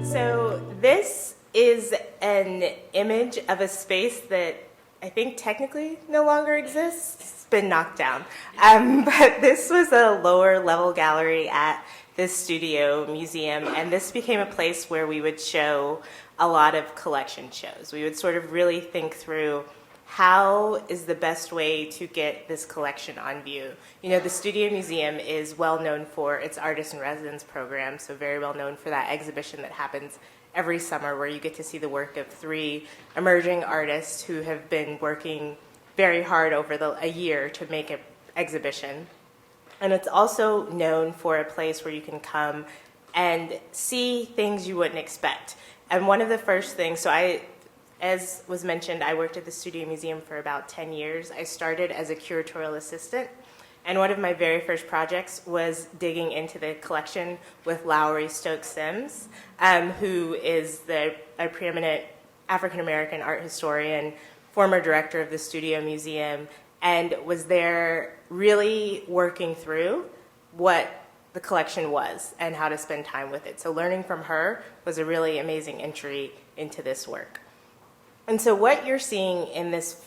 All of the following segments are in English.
So this is an image of a space that I think technically no longer exists. It's been knocked down. But this was a lower level gallery at this studio museum, and this became a place where we would show a lot of collection shows. We would sort of really think through how is the best way to get this collection on view. You know, the Studio Museum is well known for its Artist in Residence program, so very well known for that exhibition that happens every summer where you get to see the work of 3 emerging artists who have been working very hard over a year to make an exhibition. And it's also known for a place where you can come and see things you wouldn't expect. And one of the first things, as was mentioned, I worked at the Studio Museum for about 10 years. I started as a curatorial assistant, and one of my very first projects was digging into the collection with Lowry Stokes Sims, who is a preeminent African-American art historian, former director of the Studio Museum, and was there really working through what the collection was and how to spend time with it. So learning from her was a really amazing entry into this work. And so what you're seeing in this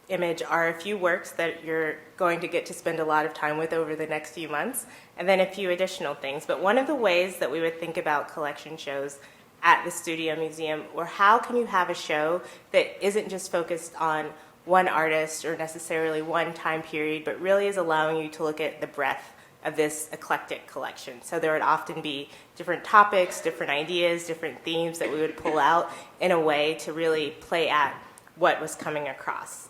image are a few works that you're going to get to spend a lot of time with over the next few months, and then a few additional things. But one of the ways that we would think about collection shows at the Studio Museum, or how can you have a show that isn't just focused on one artist or necessarily one time period, but really is allowing you to look at the breadth of this eclectic collection. So there would often be different topics, different ideas, different themes that we would pull out in a way to really play at what was coming across.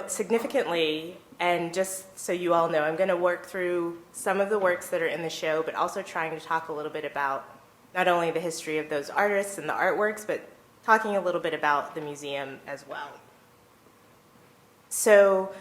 Significantly, and just so you all know, I'm going to work through some of the works that are in the show, but also trying to talk a little bit about not only the history of those artists and the artworks, but talking a little bit about the museum as well. So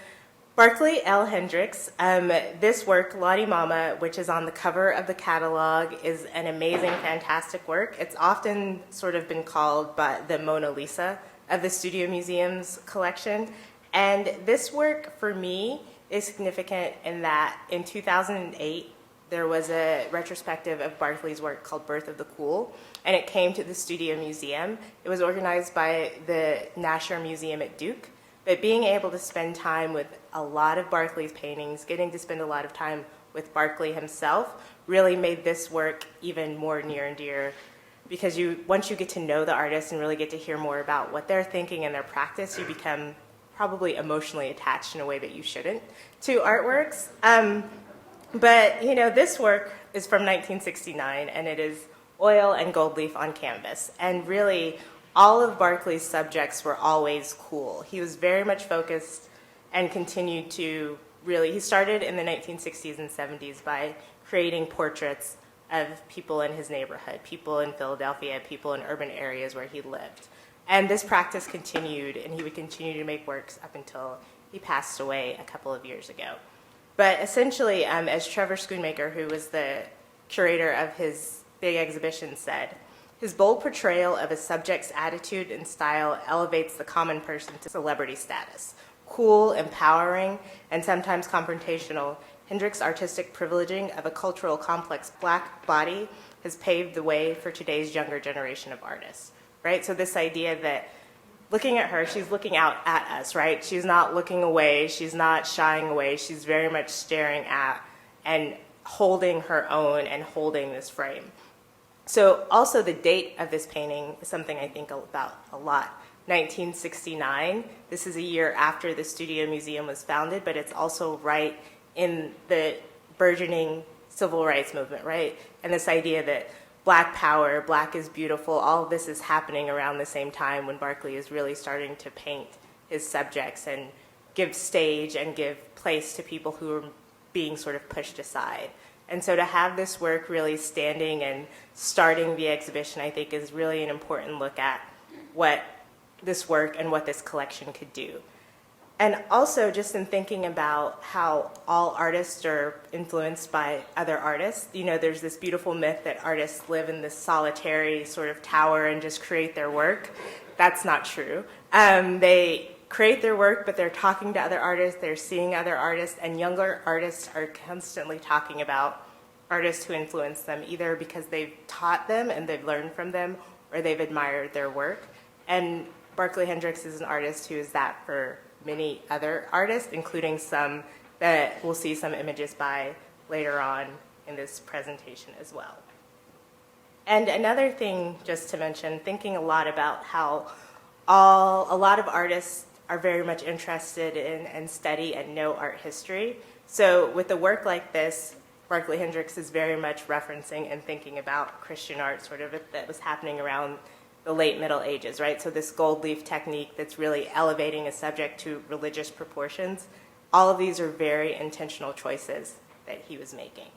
Barclay L. Hendricks, this work, Lottie Mama, which is on the cover of the catalog, is an amazing, fantastic work. It's often sort of been called the Mona Lisa of the Studio Museum's collection. And this work, for me, is significant in that in 2008, there was a retrospective of Barclay's work called Birth of the Cool, and it came to the Studio Museum. It was organized by the Nasher Museum at Duke. But being able to spend time with a lot of Barclay's paintings, getting to spend a lot of time with Barclay himself, really made this work even more near and dear, because once you get to know the artist and really get to hear more about what they're thinking and their practice, you become probably emotionally attached in a way that you shouldn't to artworks. But you know, this work is from 1969, and it is oil and gold leaf on canvas, and really all of Barclay's subjects were always cool. He was very much focused and continued to he started in the 1960s and 70s by creating portraits of people in his neighborhood, people in Philadelphia, people in urban areas where he lived. And this practice continued, and he would continue to make works up until he passed away a couple of years ago. But essentially, as Trevor Schoonmaker, who was the curator of his big exhibition, said, his bold portrayal of a subject's attitude and style elevates the common person to celebrity status. Cool, empowering, and sometimes confrontational, Hendricks' artistic privileging of a cultural complex black body has paved the way for today's younger generation of artists, right? So this idea that looking at her, she's looking out at us, right? She's not looking away, she's not shying away, she's very much staring at and holding her own and holding this frame. So also the date of this painting is something I think about a lot. 1969, this is a year after the Studio Museum was founded, but it's also right in the burgeoning civil rights movement, right? And this idea that black power, black is beautiful, all of this is happening around the same time when Barclay is really starting to paint his subjects and give stage and give place to people who are being sort of pushed aside. And so to have this work really standing and starting the exhibition, I think, is really an important look at what this work and what this collection could do. And also just in thinking about how all artists are influenced by other artists, you know, there's this beautiful myth that artists live in this solitary sort of tower and just create their work. That's not true. They create their work, but they're talking to other artists, they're seeing other artists, and younger artists are constantly talking about artists who influence them, either because they've taught them and they've learned from them, or they've admired their work. And Barclay Hendricks is an artist who is that for many other artists, including some that we'll see some images by later on in this presentation as well. And another thing just to mention, thinking a lot about how a lot of artists are very much interested in and study and know art history. So with a work like this, Barclay Hendricks is very much referencing and thinking about Christian art sort of that was happening around the late Middle Ages, right? So this gold leaf technique that's really elevating a subject to religious proportions, all of these are very intentional choices that he was making.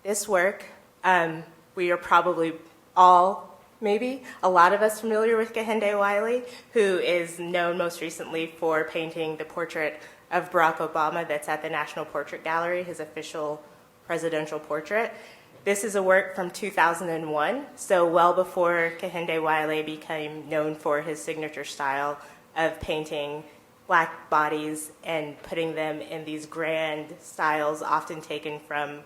This work, we are probably all, maybe, a lot of us familiar with Kehinde Wiley, who is known most recently for painting the portrait of Barack Obama that's at the National Portrait Gallery, his official presidential portrait. This is a work from 2001, so well before Kehinde Wiley became known for his signature style of painting black bodies and putting them in these grand styles, often taken from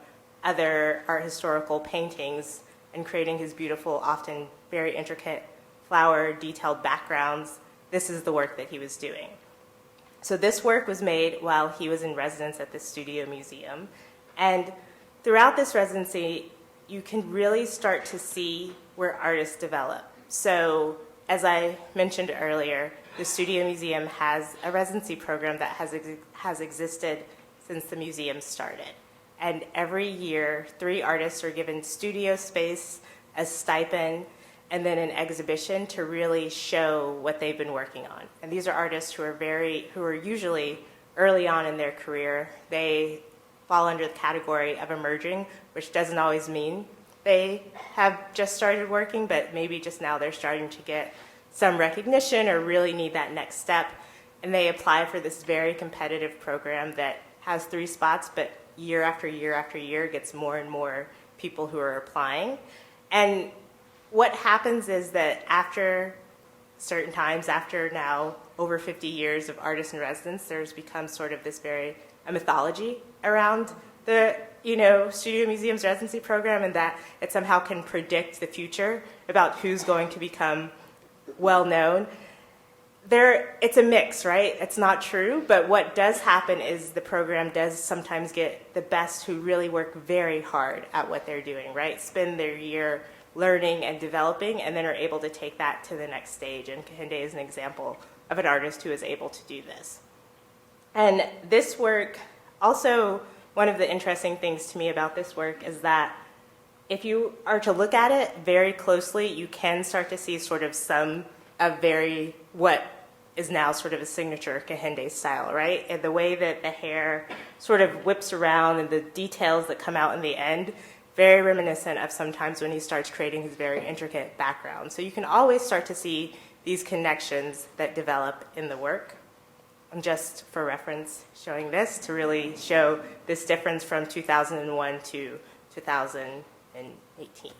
other art historical paintings, and creating his beautiful, often very intricate flower detailed backgrounds. This is the work that he was doing. So this work was made while he was in residence at the Studio Museum. And throughout this residency, you can really start to see where artists develop. So as I mentioned earlier, the Studio Museum has a residency program that has existed since the museum started. And every year, 3 artists are given studio space, a stipend, and then an exhibition to really show what they've been working on. And these are artists who are usually early on in their career. They fall under the category of emerging, which doesn't always mean they have just started working, but maybe just now they're starting to get some recognition or really need that next step. And they apply for this very competitive program that has 3 spots, but year after year after year gets more and more people who are applying. And what happens is that after certain times, after now over 50 years of artist in residence, there's become sort of this a mythology around the Studio Museum's residency program, and that it somehow can predict the future about who's going to become well known. It's a mix, right? It's not true, but what does happen is the program does sometimes get the best who really work very hard at what they're doing, right? Spend their year learning and developing, and then are able to take that to the next stage. And Kehinde is an example of an artist who is able to do this. And this work, also one of the interesting things to me about this work is that if you are to look at it very closely, you can start to see sort of what is now sort of a signature Kehinde style, right? And the way that the hair sort of whips around and the details that come out in the end, very reminiscent of sometimes when he starts creating his very intricate background. So you can always start to see these connections that develop in the work. And just for reference, showing this to really show this difference from 2001 to 2018.